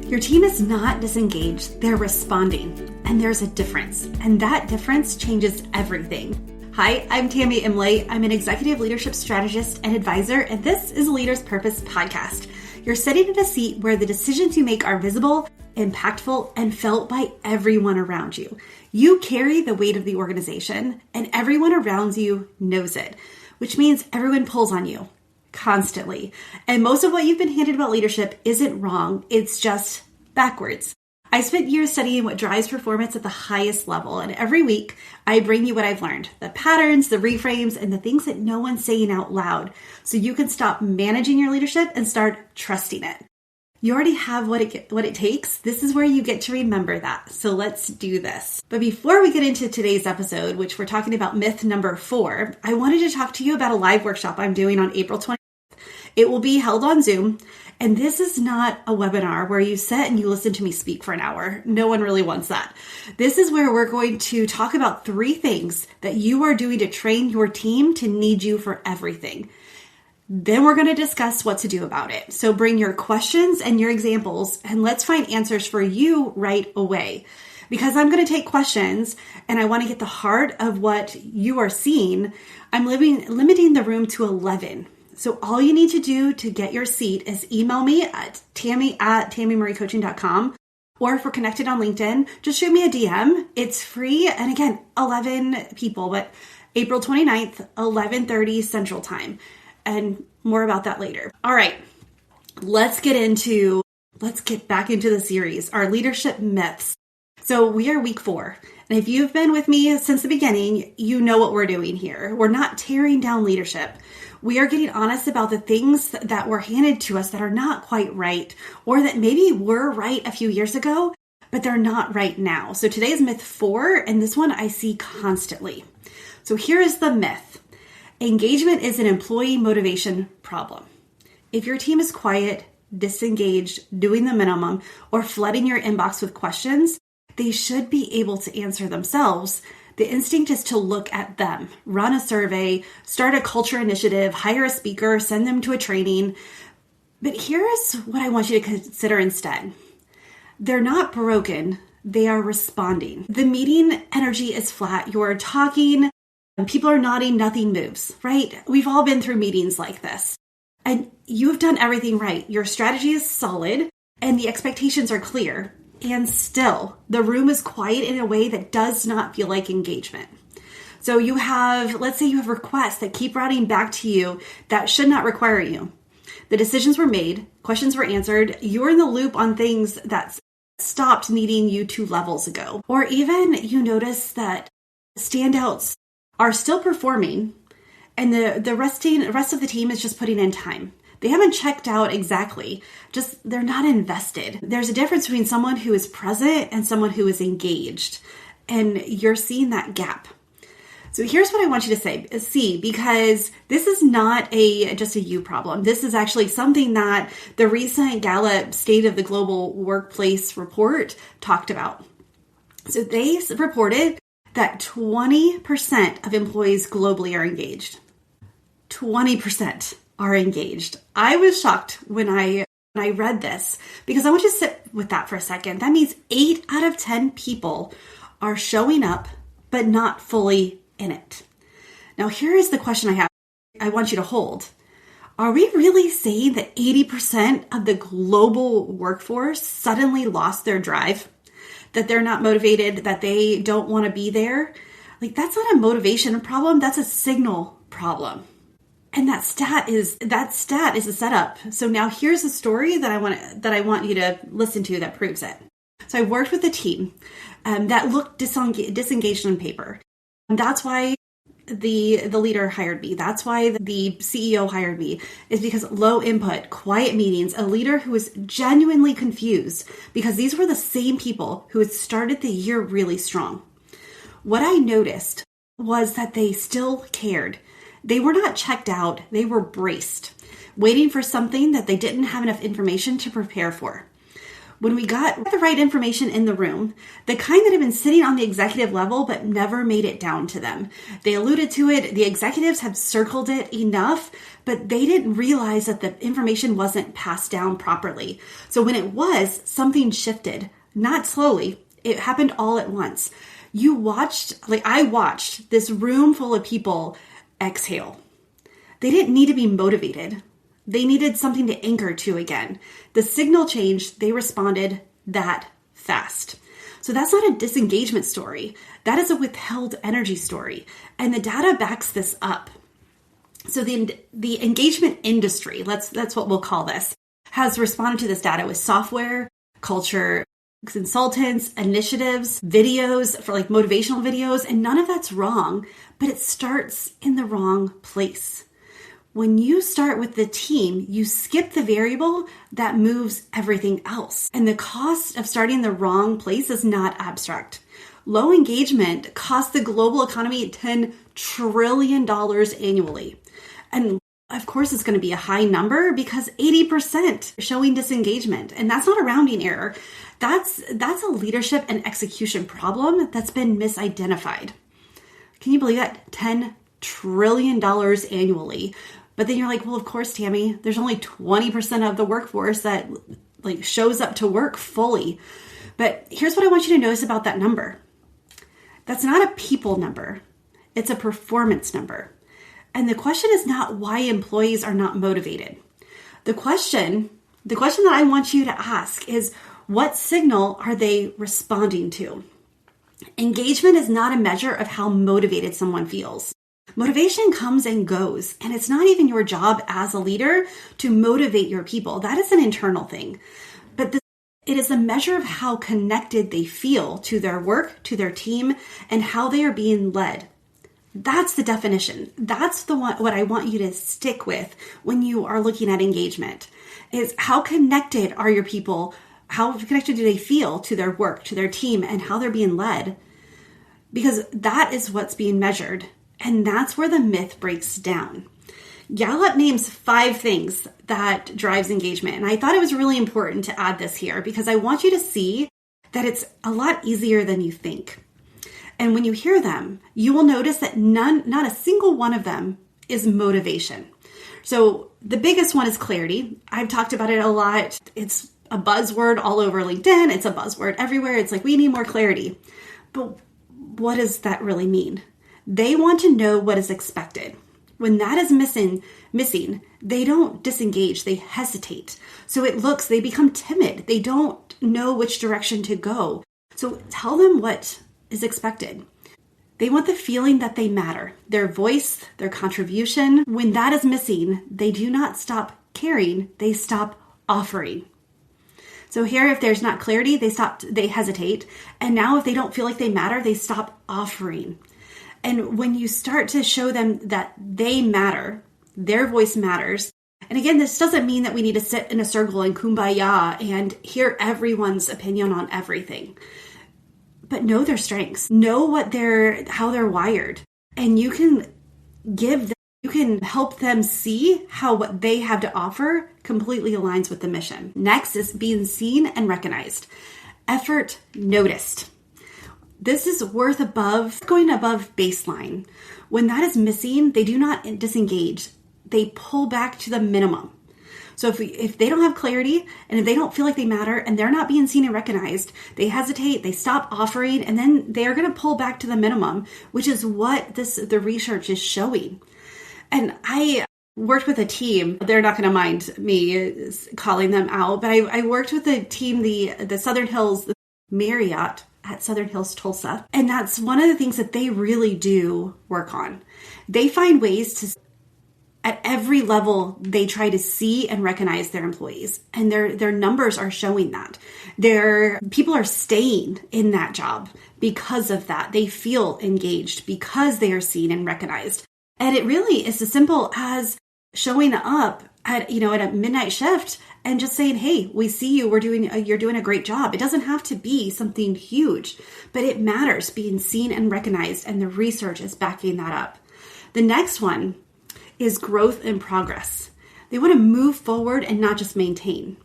Your team is not disengaged, they're responding. And there's a difference. And that difference changes everything. Hi, I'm Tami Imlay. I'm an executive leadership strategist and advisor, and this is a Leader's Purpose podcast. You're sitting in a seat where the decisions you make are visible, impactful, and felt by everyone around you. You carry the weight of the organization, and everyone around you knows it, which means everyone pulls on you constantly. And most of what you've been handed about leadership isn't wrong, it's just backwards. I spent years studying what drives performance at the highest level, and every week I bring you what I've learned, the patterns, the reframes, and the things that no one's saying out loud, so you can stop managing your leadership and start trusting it. You already have what it takes. This is where you get to remember that. So let's do this. But before we get into today's episode, which we're talking about myth number 4, I wanted to talk to you about a live workshop I'm doing on April 20th. It will be held on Zoom. And this is not a webinar where you sit and you listen to me speak for an hour. No one really wants that. This is where we're going to talk about 3 things that you are doing to train your team to need you for everything. Then we're going to discuss what to do about it. So bring your questions and your examples, and let's find answers for you right away. Because I'm going to take questions and I want to get the heart of what you are seeing, I'm limiting the room to 11. So all you need to do to get your seat is email me at Tami@TamiMarieCoaching.com. Or if we're connected on LinkedIn, just shoot me a DM. It's free. And again, 11 people, but April 29th, 11:30 Central Time. And more about that later. All right, let's get back into the series, our leadership myths. So we are week 4. And if you've been with me since the beginning, you know what we're doing here. We're not tearing down leadership. We are getting honest about the things that were handed to us that are not quite right, or that maybe were right a few years ago, but they're not right now. So today is myth 4, and this one I see constantly. So here is the myth. Engagement is an employee motivation problem. If your team is quiet, disengaged, doing the minimum, or flooding your inbox with questions, they should be able to answer themselves. The instinct is to look at them, run a survey, start a culture initiative, hire a speaker, send them to a training. But here's what I want you to consider instead. They're not broken, they are responding. The meeting energy is flat. You're talking, people are nodding, nothing moves, right? We've all been through meetings like this. And you've done everything right. Your strategy is solid and the expectations are clear. And still, the room is quiet in a way that does not feel like engagement. So let's say you have requests that keep routing back to you that should not require you. The decisions were made, questions were answered, you're in the loop on things that stopped needing you 2 levels ago. Or even you notice that standouts are still performing and the rest of the team is just putting in time. They haven't checked out exactly, just they're not invested. There's a difference between someone who is present and someone who is engaged, and you're seeing that gap. So here's what I want you to see, because this is not just a you problem. This is actually something that the recent Gallup State of the Global Workplace report talked about. So they reported that 20% of employees globally are engaged. 20%. Are engaged. I was shocked when I read this, because I want you to sit with that for a second. That means 8 out of 10 people are showing up, but not fully in it. Now, here is the question I want you to hold. Are we really saying that 80% of the global workforce suddenly lost their drive? That they're not motivated, that they don't want to be there? Like, that's not a motivation problem, that's a signal problem. And that stat is a setup. So now here's a story that I want you to listen to that proves it. So I worked with a team that looked disengaged on paper. And that's why the leader hired me. That's why the CEO hired me, is because low input, quiet meetings, a leader who was genuinely confused, because these were the same people who had started the year really strong. What I noticed was that they still cared. They were not checked out, they were braced, waiting for something that they didn't have enough information to prepare for. When we got the right information in the room, the kind that had been sitting on the executive level but never made it down to them. They alluded to it, the executives had circled it enough, but they didn't realize that the information wasn't passed down properly. So when it was, something shifted, not slowly, it happened all at once. I watched this room full of people exhale. They didn't need to be motivated. They needed something to anchor to again. The signal changed. They responded that fast. So that's not a disengagement story. That is a withheld energy story. And the data backs this up. So the engagement industry, that's what we'll call this, has responded to this data with software, culture, consultants, initiatives, videos for like motivational videos, and none of that's wrong, but it starts in the wrong place. When you start with the team, you skip the variable that moves everything else. And the cost of starting the wrong place is not abstract. Low engagement costs the global economy $10 trillion annually. And of course, it's going to be a high number because 80% are showing disengagement. And that's not a rounding error. That's a leadership and execution problem that's been misidentified. Can you believe that? $10 trillion annually. But then you're like, well, of course, Tami, there's only 20% of the workforce that like shows up to work fully. But here's what I want you to notice about that number. That's not a people number. It's a performance number. And the question is not why employees are not motivated. The question that I want you to ask is, what signal are they responding to? Engagement is not a measure of how motivated someone feels. Motivation comes and goes, and it's not even your job as a leader to motivate your people. That is an internal thing. But it is a measure of how connected they feel to their work, to their team, and how they are being led. That's the definition. That's what I want you to stick with when you are looking at engagement, is how connected are your people? How connected do they feel to their work, to their team, and how they're being led? Because that is what's being measured. And that's where the myth breaks down. Gallup names 5 things that drives engagement. And I thought it was really important to add this here because I want you to see that it's a lot easier than you think. And when you hear them, you will notice that not a single one of them is motivation. So the biggest one is clarity. I've talked about it a lot. It's a buzzword all over LinkedIn. It's a buzzword everywhere. It's like, we need more clarity. But what does that really mean? They want to know what is expected. When that is missing, they don't disengage, they hesitate. So they become timid. They don't know which direction to go. So tell them what is expected. They want the feeling that they matter, their voice, their contribution. When that is missing, they do not stop caring, they stop offering. So here, if there's not clarity, they hesitate. And now if they don't feel like they matter, they stop offering. And when you start to show them that they matter, their voice matters. And again, this doesn't mean that we need to sit in a circle and kumbaya and hear everyone's opinion on everything. But know their strengths, know how they're wired. And you can help them see how what they have to offer completely aligns with the mission. Next is being seen and recognized. Effort noticed. This is going above baseline. When that is missing, they do not disengage. They pull back to the minimum. So if they don't have clarity and if they don't feel like they matter and they're not being seen and recognized, they hesitate, they stop offering, and then they're going to pull back to the minimum, which is what the research is showing. And I worked with a team. They're not going to mind me calling them out, but I worked with a team, the Southern Hills, the Marriott at Southern Hills, Tulsa. And that's one of the things that they really do work on. They find ways to, at every level, they try to see and recognize their employees. And their numbers are showing that. Their people are staying in that job because of that. They feel engaged because they are seen and recognized. And it really is as simple as showing up at a midnight shift and just saying, hey, we see you, you're doing a great job. It doesn't have to be something huge, but it matters being seen and recognized, and the research is backing that up. The next one is growth and progress. They want to move forward and not just maintain.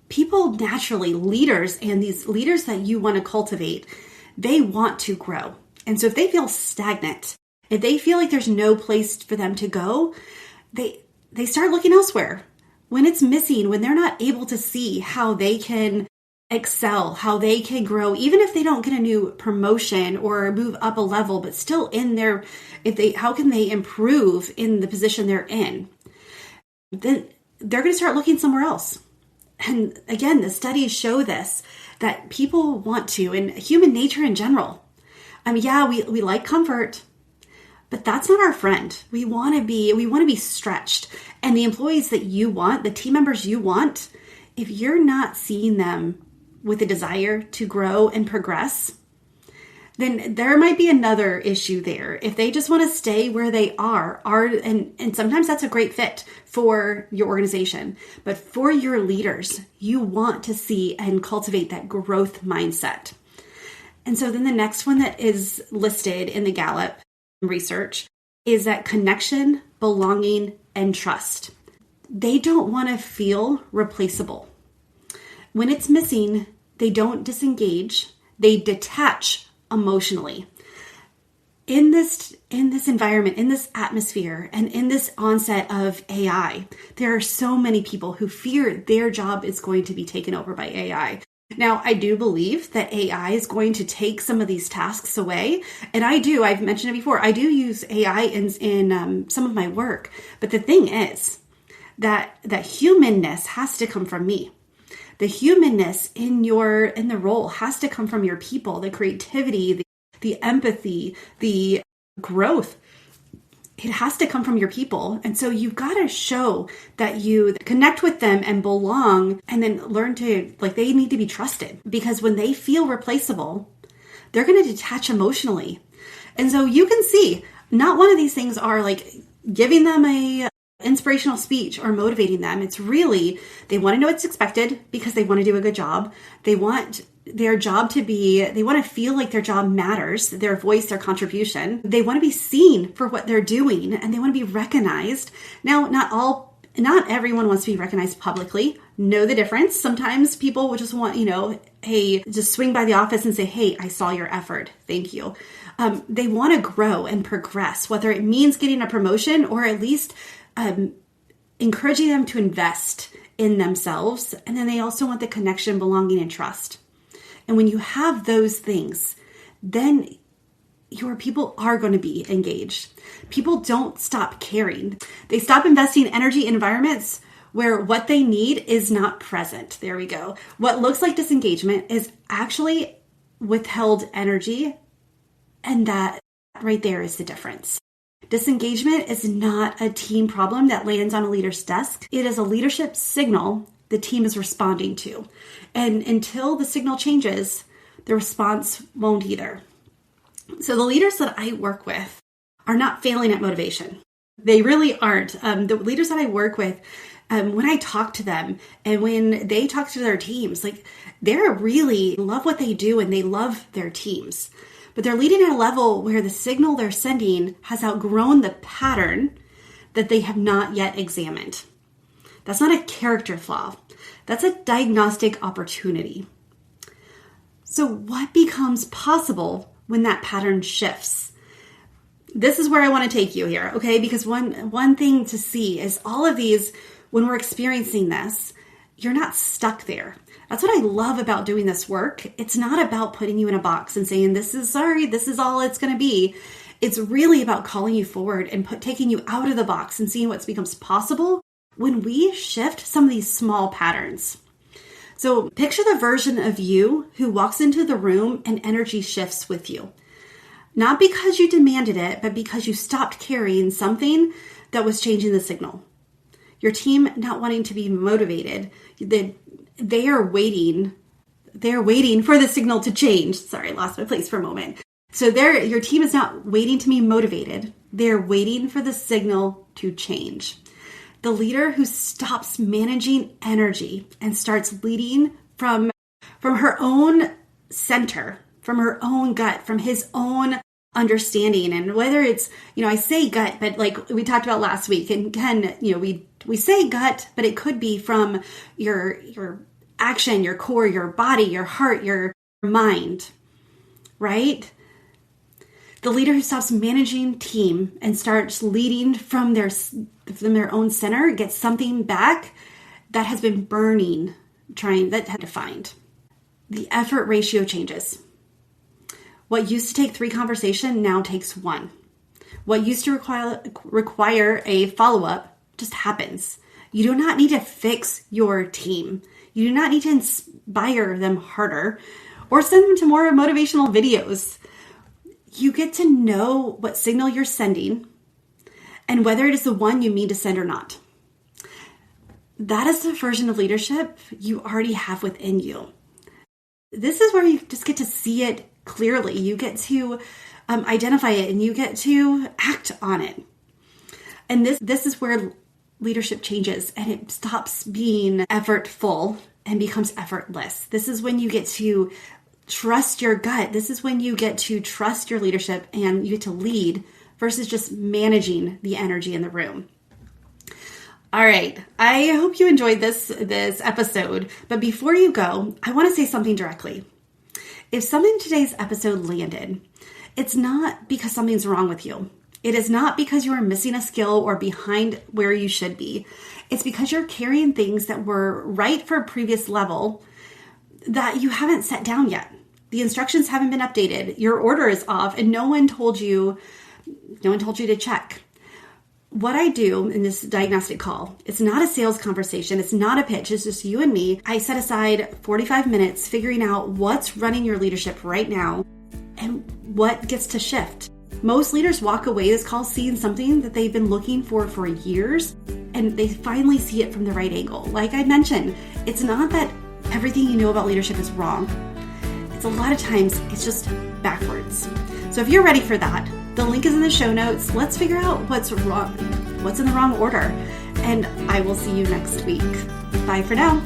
people naturally, leaders and these leaders that you want to cultivate, they want to grow. And so if they feel stagnant, if they feel like there's no place for them to go, they start looking elsewhere. When it's missing, when they're not able to see how they can excel, how they can grow, even if they don't get a new promotion or move up a level, but still in their, how can they improve in the position they're in? Then they're going to start looking somewhere else. And again, the studies show this, that people want to, and human nature in general. We like comfort, but that's not our friend. We want to be stretched. And the employees that you want, the team members you want, if you're not seeing them with a desire to grow and progress, then there might be another issue there. If they just want to stay where they are, and sometimes that's a great fit for your organization, but for your leaders, you want to see and cultivate that growth mindset. And so then the next one that is listed in the Gallup research is that connection, belonging, and trust. They don't want to feel replaceable. When it's missing, they don't disengage, they detach emotionally. In this environment, in this atmosphere, and in this onset of AI, there are so many people who fear their job is going to be taken over by AI. Now, I do believe that AI is going to take some of these tasks away. And I've mentioned it before, I do use AI in some of my work. But the thing is that humanness has to come from me. The humanness in the role has to come from your people, the creativity, the empathy, the growth. It has to come from your people. And so you've got to show that you connect with them and belong, and then learn to, they need to be trusted, because when they feel replaceable, they're going to detach emotionally. And so you can see, not one of these things are giving them a inspirational speech or motivating them. It's really, they want to know what's expected because they want to do a good job. They want their job they want to feel like their job matters, their voice, their contribution. They want to be seen for what they're doing, and they want to be recognized. Now, not everyone wants to be recognized publicly. Know the difference. Sometimes people will just want, just swing by the office and say, hey, I saw your effort. Thank you. They want to grow and progress, whether it means getting a promotion or at least encouraging them to invest in themselves. And then they also want the connection, belonging, and trust. And when you have those things, then your people are going to be engaged. People don't stop caring. They stop investing energy in environments where what they need is not present. There we go. What looks like disengagement is actually withheld energy. And that right there is the difference. Disengagement is not a team problem that lands on a leader's desk. It is a leadership signal the team is responding to. And until the signal changes, the response won't either. So the leaders that I work with are not failing at motivation. They really aren't. The leaders that I work with, when I talk to them and when they talk to their teams, they really love what they do and they love their teams. But they're leading at a level where the signal they're sending has outgrown the pattern that they have not yet examined. That's not a character flaw. That's a diagnostic opportunity. So what becomes possible when that pattern shifts? This is where I want to take you here, okay? Because one thing to see is all of these, when we're experiencing this, you're not stuck there. That's what I love about doing this work. It's not about putting you in a box and saying, this is all it's going to be. It's really about calling you forward and taking you out of the box and seeing what becomes possible when we shift some of these small patterns. So picture the version of you who walks into the room and energy shifts with you. Not because you demanded it, but because you stopped carrying something that was changing the signal. Your team not wanting to be motivated, they are waiting. They're waiting for the signal to change. Sorry, I lost my place for a moment. So your team is not waiting to be motivated. They're waiting for the signal to change. The leader who stops managing energy and starts leading from her own center, from her own gut, from his own understanding. And whether it's, I say gut, but like we talked about last week, and again, we say gut, but it could be from your action, your core, your body, your heart, your mind, right? The leader who stops managing team and starts leading from their own center gets something back that has been burning, that had to find. The effort ratio changes. What used to take 3 conversations now takes 1. What used to require a follow-up just happens. You do not need to fix your team. You do not need to inspire them harder or send them to more motivational videos. You get to know what signal you're sending and whether it is the one you mean to send or not. That is the version of leadership you already have within you. This is where you just get to see it clearly. You get to identify it and you get to act on it. And this is where leadership changes and it stops being effortful and becomes effortless. This is when you get to trust your gut. This is when you get to trust your leadership and you get to lead versus just managing the energy in the room. All right. I hope you enjoyed this episode. But before you go, I want to say something directly. If something in today's episode landed, it's not because something's wrong with you. It is not because you are missing a skill or behind where you should be. It's because you're carrying things that were right for a previous level that you haven't set down yet. The instructions haven't been updated. Your order is off and no one told you to check. What I do in this diagnostic call, it's not a sales conversation. It's not a pitch. It's just you and me. I set aside 45 minutes figuring out what's running your leadership right now and what gets to shift. Most leaders walk away this call seeing something that they've been looking for years, and they finally see it from the right angle. Like I mentioned, it's not that everything you know about leadership is wrong. It's a lot of times it's just backwards. So if you're ready for that, the link is in the show notes. Let's figure out what's wrong, what's in the wrong order, and I will see you next week. Bye for now.